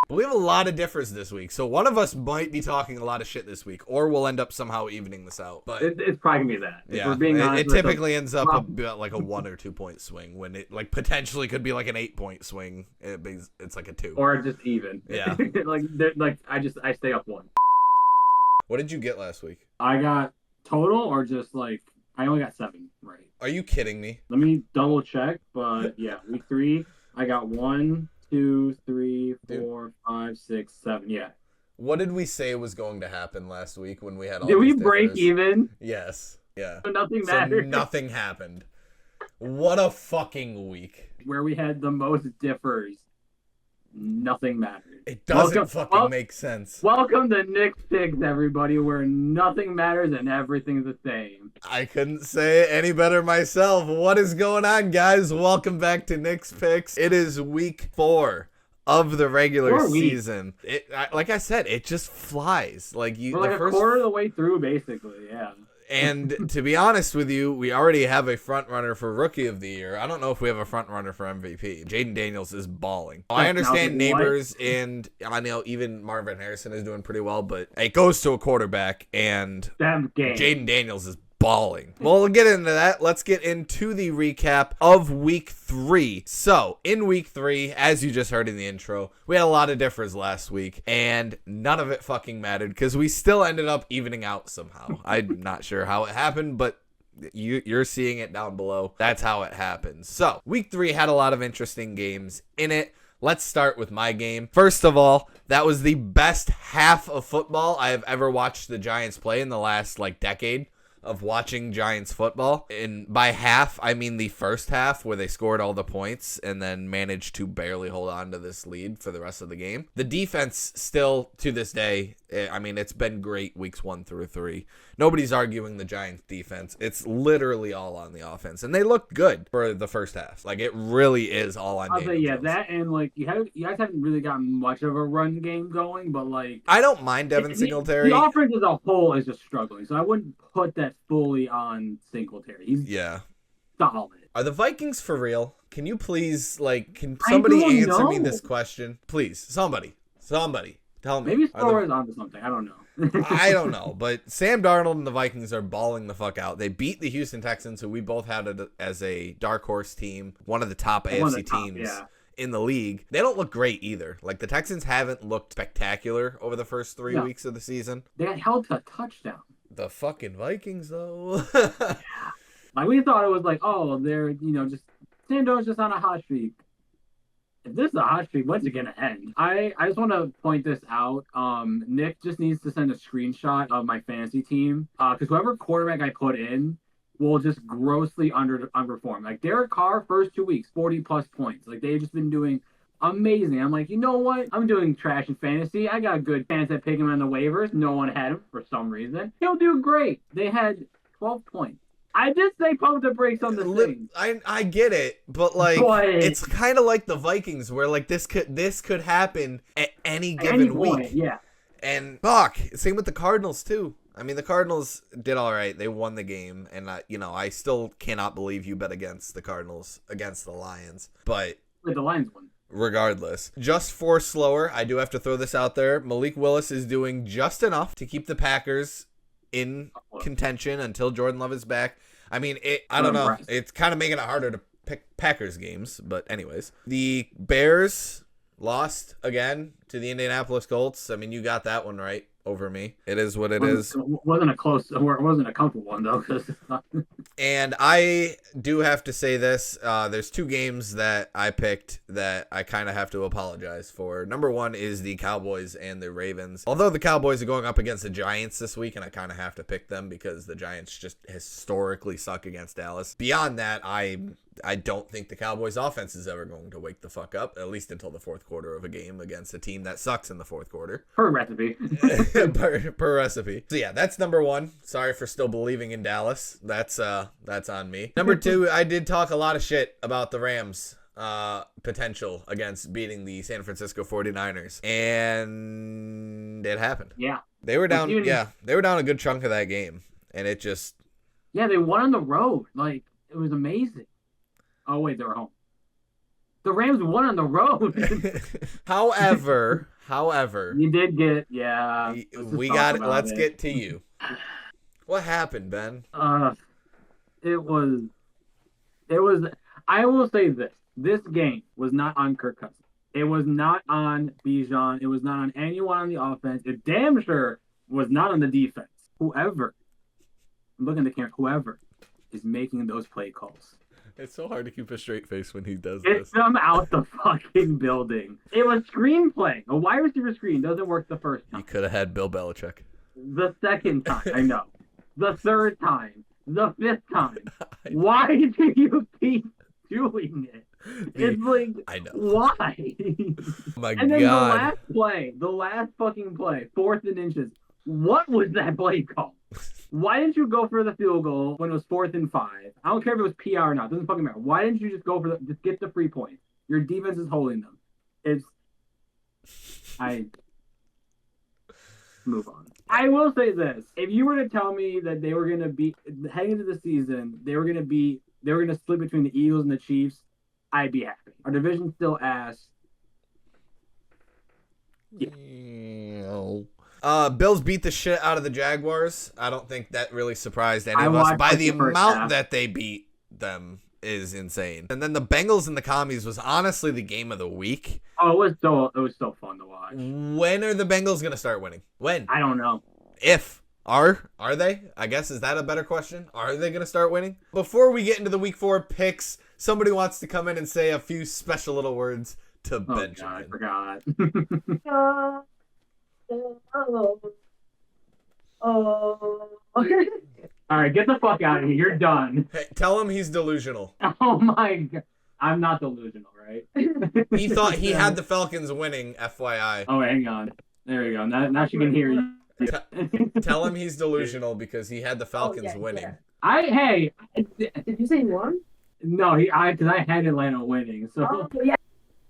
But we have a lot of differs this week, so one of us might be talking a lot of shit this week, or we'll end up somehow evening this out. But it's probably gonna be that. If yeah, we're being honest, it typically ends up about like a 1 or 2 point swing when it like potentially could be like an 8-point swing. It's like a 2 or just even. Yeah. I stay up 1. What did you get last week? I got total or just like I only got 7 right. Are you kidding me? Let me double check, but yeah, week 3 I got 1, 2, 3, 4, 5, 6, 7. Yeah. What did we say was going to happen last week when we had all Did we these break differs? even? Yes. Yeah. So nothing So mattered. nothing happened. What a fucking week. Where we had the most differs, nothing mattered. It doesn't make sense. Welcome to Nick's Picks, everybody, where nothing matters and everything's the same. I couldn't say it any better myself. What is going on, guys? Welcome back to Nick's Picks. It is week 4 of the regular season. Like I said, it just flies. We're like a quarter of the way through, basically, yeah. And to be honest with you, we already have a front runner for Rookie of the Year. I don't know if we have a front runner for MVP. Jaden Daniels is balling. I understand Neighbors and I know even Marvin Harrison is doing pretty well, but it goes to a quarterback and Jaden Daniels is balling. Well, we'll get into that. Let's get into the recap of week 3. So, in week 3, as you just heard in the intro, we had a lot of differs last week, and none of it fucking mattered because we still ended up evening out somehow. I'm not sure how it happened, but you're seeing it down below. That's how it happened. So, week 3 had a lot of interesting games in it. Let's start with my game. First of all, that was the best half of football I have ever watched the Giants play in the last, decade of watching Giants football. And by half, I mean the first half where they scored all the points and then managed to barely hold on to this lead for the rest of the game. The defense still, to this day, I mean, it's been great weeks 1 through 3. Nobody's arguing the Giants defense. It's literally all on the offense. And they looked good for the first half. It really is all on Daniel Jones. That and you guys haven't really gotten much of a run game going, but I don't mind Devin Singletary. The offense as a whole is just struggling, so I wouldn't put that fully on Singletary. He's solid. Are the Vikings for real? Can you please, can somebody answer me this question? Please, somebody. Tell me. Maybe Spore is onto something. I don't know. I don't know, but Sam Darnold and the Vikings are balling the fuck out. They beat the Houston Texans, who we both had as a dark horse team, one of the top AFC teams in the league. They don't look great either. The Texans haven't looked spectacular over the first 3 weeks of the season. They got held to a touchdown. The fucking Vikings, though. We thought it was they're, just Sam Darnold's just on a hot streak. If this is a hot streak, when's it going to end? I just want to point this out. Nick just needs to send a screenshot of my fantasy team because whoever quarterback I put in will just grossly underperform. Derek Carr, first 2 weeks, 40-plus points. They've just been doing amazing. I'm you know what? I'm doing trash in fantasy. I got a good chance at picking him on the waivers. No one had him for some reason. He'll do great. They had 12 points. I did say pump the brakes on the thing. I get it, but it's kind of like the Vikings, where this could happen at any given week. Yeah. And same with the Cardinals too. I mean, the Cardinals did all right. They won the game, and I still cannot believe you bet against the Cardinals against the Lions. But the Lions won. Regardless, just for slower, I do have to throw this out there. Malik Willis is doing just enough to keep the Packers in contention until Jordan Love is back. I mean, I don't know. It's kind of making it harder to pick Packers games. But anyways, the Bears lost again to the Indianapolis Colts. I mean, you got that one right over me. It is what it is. It wasn't a comfortable one, though. And I do have to say this. There's 2 games that I picked that I kind of have to apologize for. Number 1 is the Cowboys and the Ravens. Although the Cowboys are going up against the Giants this week, and I kind of have to pick them because the Giants just historically suck against Dallas. Beyond that, I don't think the Cowboys offense is ever going to wake the fuck up, at least until the fourth quarter of a game against a team that sucks in the fourth quarter. Per recipe. per recipe. So yeah, that's number 1. Sorry for still believing in Dallas. That's on me. Number 2, I did talk a lot of shit about the Rams potential against beating the San Francisco 49ers. And it happened. Yeah. They were down a good chunk of that game. And it just... Yeah, they won on the road. It was amazing. Oh, wait, they were home. The Rams won on the road. However, However, You did get, yeah. Let's get to you. What happened, Ben? It was, it was. I will say this: this game was not on Kirk Cousins. It was not on Bijan. It was not on anyone on the offense. It damn sure was not on the defense. Whoever, I'm looking at the camera. Whoever is making those play calls. It's so hard to keep a straight face when he does It's them out the fucking building. It was screenplay. A wide receiver screen doesn't work the first time. You could have had Bill Belichick. The second time, I know. The third time. The fifth time. Why do you keep doing it? It's like, I know. Why? Oh my and then God. the last fucking play, 4th and inches. What was that play call? Why didn't you go for the field goal when it was 4th and 5? I don't care if it was PR or not. It doesn't fucking matter. Why didn't you just go for just get the free point? Your defense is holding them. Move on. I will say this: if you were to tell me that they were going to be heading into the season, they were going to split between the Eagles and the Chiefs, I'd be happy. Our division's still ass. Yeah. Bills beat the shit out of the Jaguars. I don't think that really surprised any of us. By the amount that they beat them is insane. And then the Bengals and the Commies was honestly the game of the week. Oh, it was so fun to watch. When are the Bengals gonna start winning? When? I don't know. If are they? I guess, is that a better question? Are they gonna start winning? Before we get into the week 4 picks, somebody wants to come in and say a few special little words to Benjamin. God, I forgot. All right, get the fuck out of here. You're done. Hey, tell him he's delusional. Oh my God. I'm not delusional, right? He thought he had the Falcons winning, FYI. Oh, hang on. There we go. Now she can hear you. Tell him he's delusional because he had the Falcons winning. Yeah. Did you say he won? No, because I had Atlanta winning. So. Oh, yeah.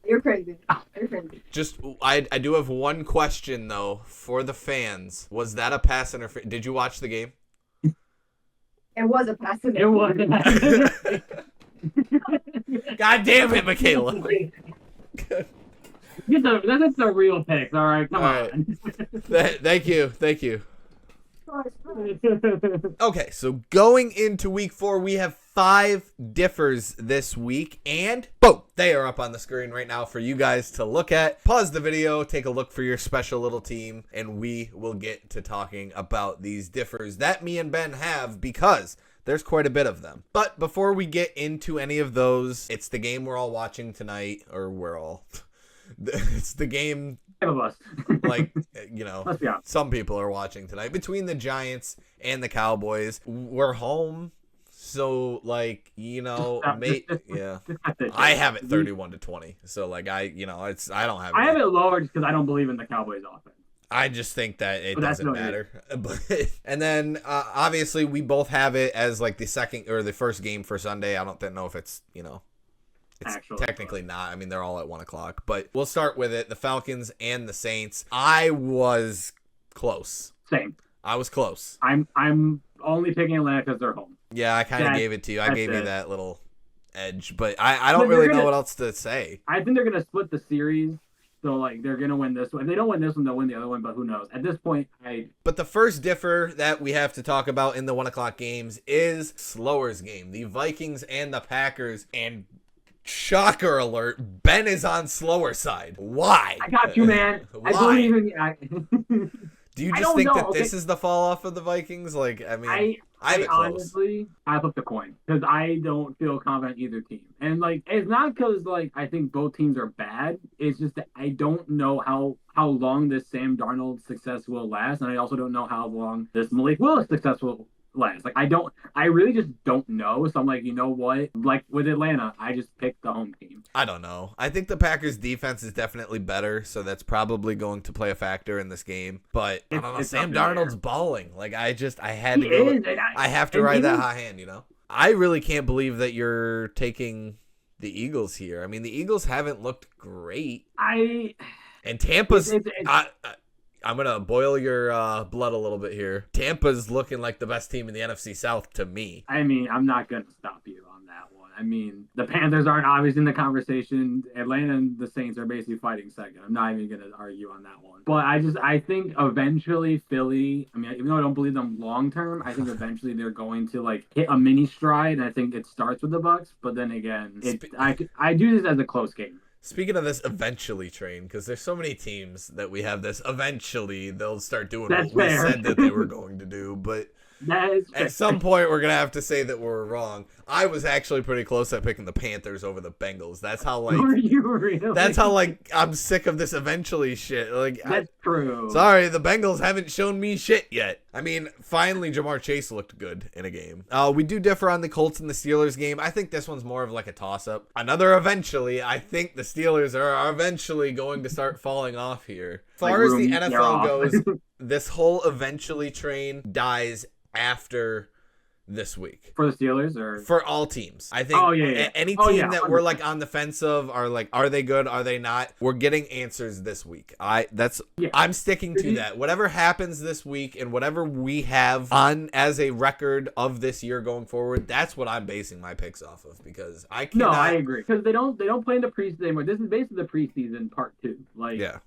You're crazy. You're crazy. Just, I do have one question, though, for the fans. Was that a pass interference? Did you watch the game? It was a pass interference. It was. God damn it, Michaela. That's the real picks, all right? Come on. Thank you. Okay, so going into week 4, we have 5 differs this week, and boom, they are up on the screen right now for you guys to look at. Pause the video, take a look for your special little team, and we will get to talking about these differs that me and Ben have, because there's quite a bit of them. But before we get into any of those, it's the game we're all watching tonight, or it's the game. Of us. Like, some people are watching tonight between the Giants and the Cowboys. We're home, so I have it 31-20. So I don't have it. I have it lower just because I don't believe in the Cowboys offense. I just think that it doesn't matter. And then obviously we both have it as the second or the first game for Sunday. I don't know if it's it's actually technically not. I mean, they're all at 1:00, but we'll start with it. The Falcons and the Saints. I was close. Same. I was close. I'm only picking Atlanta because they're home. Yeah, I kind of gave it to you. I gave you that little edge, but I don't really know what else to say. I think they're gonna split the series. So they're gonna win this one. If they don't win this one, they'll win the other one. But who knows? At this point, But the first differ that we have to talk about in the 1:00 games is Slower's game. The Vikings and the Packers. And shocker alert, Ben is on Slower side. Why? I got you, man. Why? I believe in you. Do you just think that this is the fall off of the Vikings? I honestly, I flipped the coin because I don't feel confident in either team. And it's not because I think both teams are bad. It's just that I don't know how long this Sam Darnold success will last, and I also don't know how long this Malik Willis success will last. I really just don't know. So I'm you know what? With Atlanta, I just picked the home team. I don't know. I think the Packers defense is definitely better, so that's probably going to play a factor in this game. But I don't know. Sam Darnold's balling. I had to go. I have to ride that hot hand, I really can't believe that you're taking the Eagles here. I mean, the Eagles haven't looked great. And Tampa's I'm going to boil your blood a little bit here. Tampa's looking like the best team in the NFC South to me. I mean, I'm not going to stop you on that one. I mean, the Panthers aren't obviously in the conversation. Atlanta and the Saints are basically fighting second. I'm not even going to argue on that one. But I think eventually Philly, I mean, even though I don't believe them long term, I think eventually they're going to like hit a mini stride. And I think it starts with the Bucks. But then again, I do this as a close game. Speaking of this eventually train, because there's so many teams that we have this eventually they'll start doing That's what fair. we said that they were going to do, but That is at some point we're gonna have to say that we're wrong. I was actually pretty close at picking the Panthers over the Bengals. That's how Were you really? that's how I'm sick of this eventually shit. That's true. Sorry, the Bengals haven't shown me shit yet. I mean, finally Jamar Chase looked good in a game. We do differ on the Colts and the Steelers game. I think this one's more of like a toss-up. Another eventually. I think the Steelers are eventually going to start falling off here. As far as the NFL goes, this whole eventually train dies after this week for the Steelers or for all teams. I think any team that we're like on the fence of are like, are they good? Are they not? We're getting answers this week. I'm sticking to that. Whatever happens this week and whatever we have on as a record of this year going forward, that's what I'm basing my picks off of because I cannot. No, I agree because they don't play in the preseason anymore. This is basically the preseason part 2.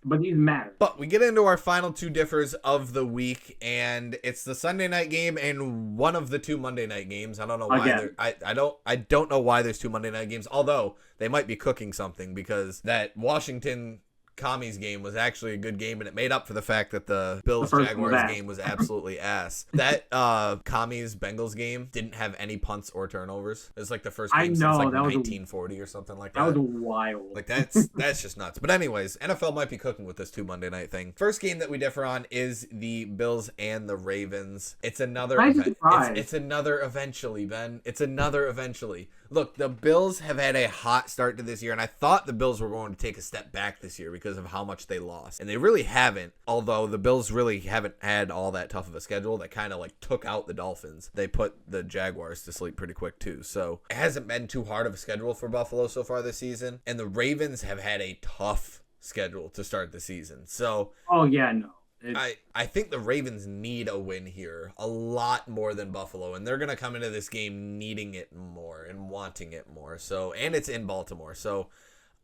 But these matter. But we get into our final 2 differs of the week, and it's the Sunday night game and one of the 2 Monday night games. I don't know why. I don't know why there's 2 Monday night games. Although they might be cooking something because that Washington Commies game was actually a good game, and it made up for the fact that the Bills-Jaguars game was absolutely ass. That Commies-Bengals game didn't have any punts or turnovers. It was like the first game since like 1940 or something like that. That was wild. Like that's just nuts. But anyways, NFL might be cooking with this 2 Monday night thing. First game that we differ on is the Bills and the Ravens. It's another it's another eventually, Ben. It's another eventually. Look, the Bills have had a hot start to this year, and I thought the Bills were going to take a step back this year because of how much they lost. And they really haven't, although the Bills really haven't had all that tough of a schedule that kind of like took out the Dolphins. They put the Jaguars to sleep pretty quick too. So it hasn't been too hard of a schedule for Buffalo so far this season. And the Ravens have had a tough schedule to start the season. So I think the Ravens need a win here a lot more than Buffalo, and they're going to come into this game needing it more and wanting it more. So, and it's in Baltimore. So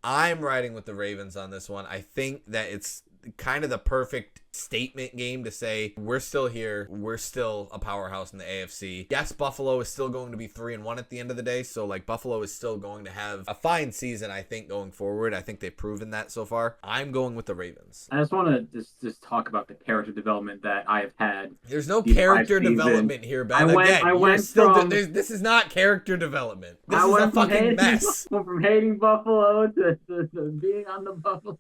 I'm riding with the Ravens on this one. I think that it's kind of the perfect statement game to say we're still here, we're still a powerhouse in the AFC. Yes, Buffalo is still going to be 3-1 at the end of the day, so like Buffalo is still going to have a fine season, I think, going forward. I think they've proven that so far. I'm going with the Ravens. I just want to just talk about the character development that I've had. There's no character development here, Ben. This is not character development. This is a fucking mess. I went from hating Buffalo to being on the Buffalo.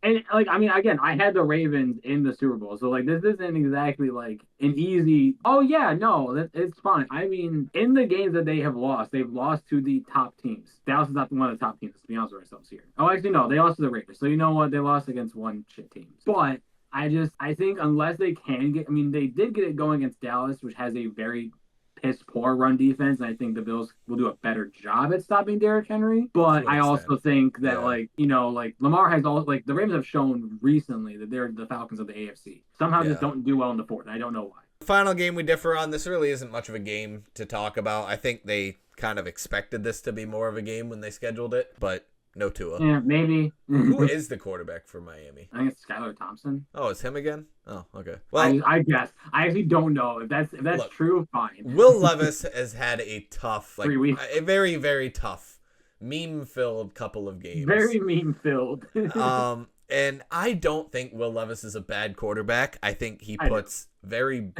And like, I mean, again, I had the Ravens in the Super Bowl, so like, this isn't exactly like an easy. Oh yeah, no, it's fine. I mean, in the games that they have lost, they've lost to the top teams. Dallas is not one of the top teams. Let's be honest with ourselves here. Oh, actually, no, they lost to the Raiders. So you know what? They lost against one shit team. But I think unless they can get, I mean, they did get it going against Dallas, which has a very piss poor run defense, and I think the Bills will do a better job at stopping Derrick Henry. But I also think that like Lamar has all like the Ravens have shown recently that they're the Falcons of the AFC. Somehow just don't do well in the fourth. And I don't know why. Final game we differ on. This really isn't much of a game to talk about. I think they kind of expected this to be more of a game when they scheduled it, but no Tua. Yeah, maybe. Who is the quarterback for Miami? I think it's Skylar Thompson. Oh, it's him again? Oh, okay. Well, I guess. I actually don't know. If that's look, true, fine. Will Levis has had a tough, 3 weeks. A very, very tough, meme-filled couple of games. Very meme-filled. And I don't think Will Levis is a bad quarterback. I think he puts very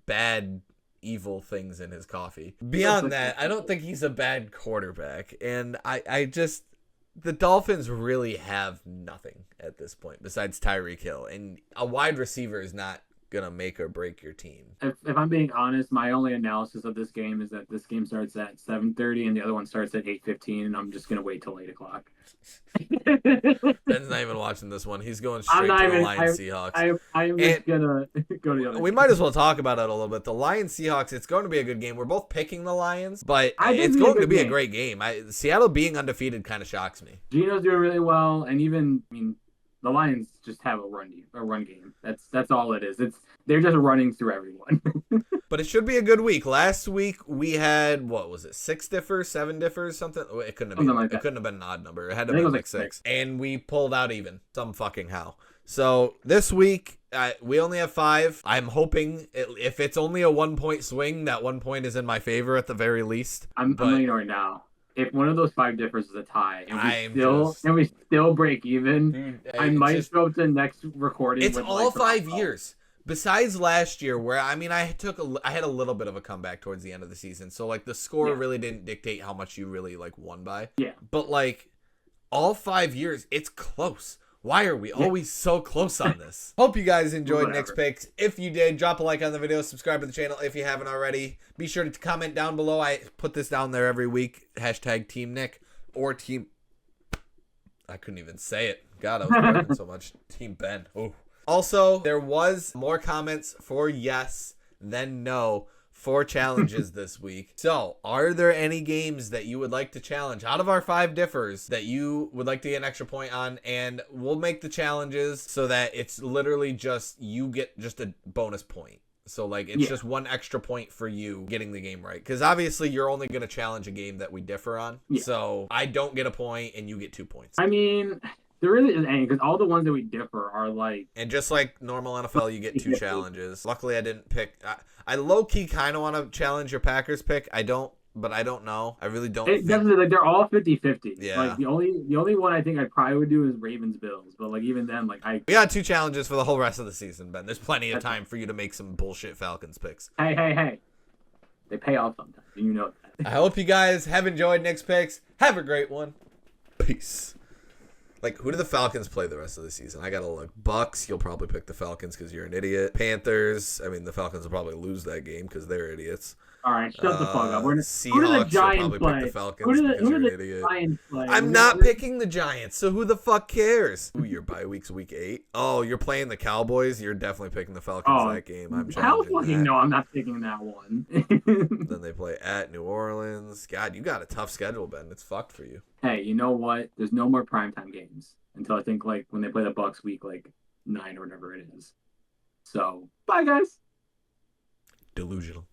bad evil things in his coffee. Beyond that, I don't think he's a bad quarterback. And I just... The Dolphins really have nothing at this point besides Tyreek Hill, and a wide receiver is not going to make or break your team. If I'm being honest, my only analysis of this game is that this game starts at 7:30 and the other one starts at 8:15, and I'm just going to wait till 8 o'clock. Ben's not even watching this one. He's going straight to the Lions Seahawks. I'm just going to go to the other We might as well talk about it a little bit. The Lions Seahawks, it's going to be a good game. We're both picking the Lions, but it's going to be a great game. Seattle being undefeated kind of shocks me. Geno's doing really well, and even, I mean, The Lions just have a run game. That's all it is. They're just running through everyone. But it should be a good week. Last week we had, what was it, 6 differs, 7 differs, something? It couldn't have been. Something like it that. couldn't have been an odd number. It had to I think be it was like like 6. And we pulled out even. Some fucking how. So this week we only have 5. I'm hoping if it's only a 1-point swing, that 1 point is in my favor at the very least. I'm letting you know right now. If one of those 5 differs is a tie, and we still break even, Dude, I might go up to the next recording. It's with all like, 5 years. Besides last year, where I mean, I had a little bit of a comeback towards the end of the season, so like the score really didn't dictate how much you really like won by. Yeah. But like all 5 years, it's close. Why are we always so close on this? Hope you guys enjoyed Nick's picks. If you did, drop a like on the video, subscribe to the channel if you haven't already. Be sure to comment down below. I put this down there every week. # Team Nick or Team. I couldn't even say it. God, I was working so much. Team Ben. Oh. Also, there was more comments for yes than no for challenges this week. So, are there any games that you would like to challenge out of our 5 differs that you would like to get an extra point on? And we'll make the challenges so that it's literally just you get just a bonus point. So, like, it's just 1 extra point for you getting the game right. Because obviously, you're only going to challenge a game that we differ on. Yeah. So, I don't get a point and you get 2 points. I mean, there really isn't any, because all the ones that we differ are like... And just like normal NFL, you get 2 challenges. Luckily, I didn't pick... I low-key kind of want to challenge your Packers pick. I don't, but I don't know. I really don't think... Definitely, like, they're all 50-50. Yeah. Like, the only one I think I probably would do is Ravens-Bills. But, like, even then, like, We got 2 challenges for the whole rest of the season, Ben. There's plenty of time for you to make some bullshit Falcons picks. Hey. They pay off sometimes, and you know that. I hope you guys have enjoyed Nick's picks. Have a great one. Peace. Like, who do the Falcons play the rest of the season? I gotta look. Bucks, you'll probably pick the Falcons because you're an idiot. Panthers, I mean, the Falcons will probably lose that game because they're idiots. All right, shut the fuck up. Seahawks, who do the you'll Giants probably play? pick the Falcons because you're an idiot. Giants play? I'm not picking the Giants, so who the fuck cares? Ooh, your bye week's week 8. Oh, you're playing the Cowboys? You're definitely picking the Falcons that game. I'm challenging that. No, I'm not picking that one. Then they play at New Orleans. God, you got a tough schedule, Ben. It's fucked for you. Hey, you know what? There's no more primetime games until I think like when they play the Bucks week like 9 or whatever it is. So, bye guys. Delusional.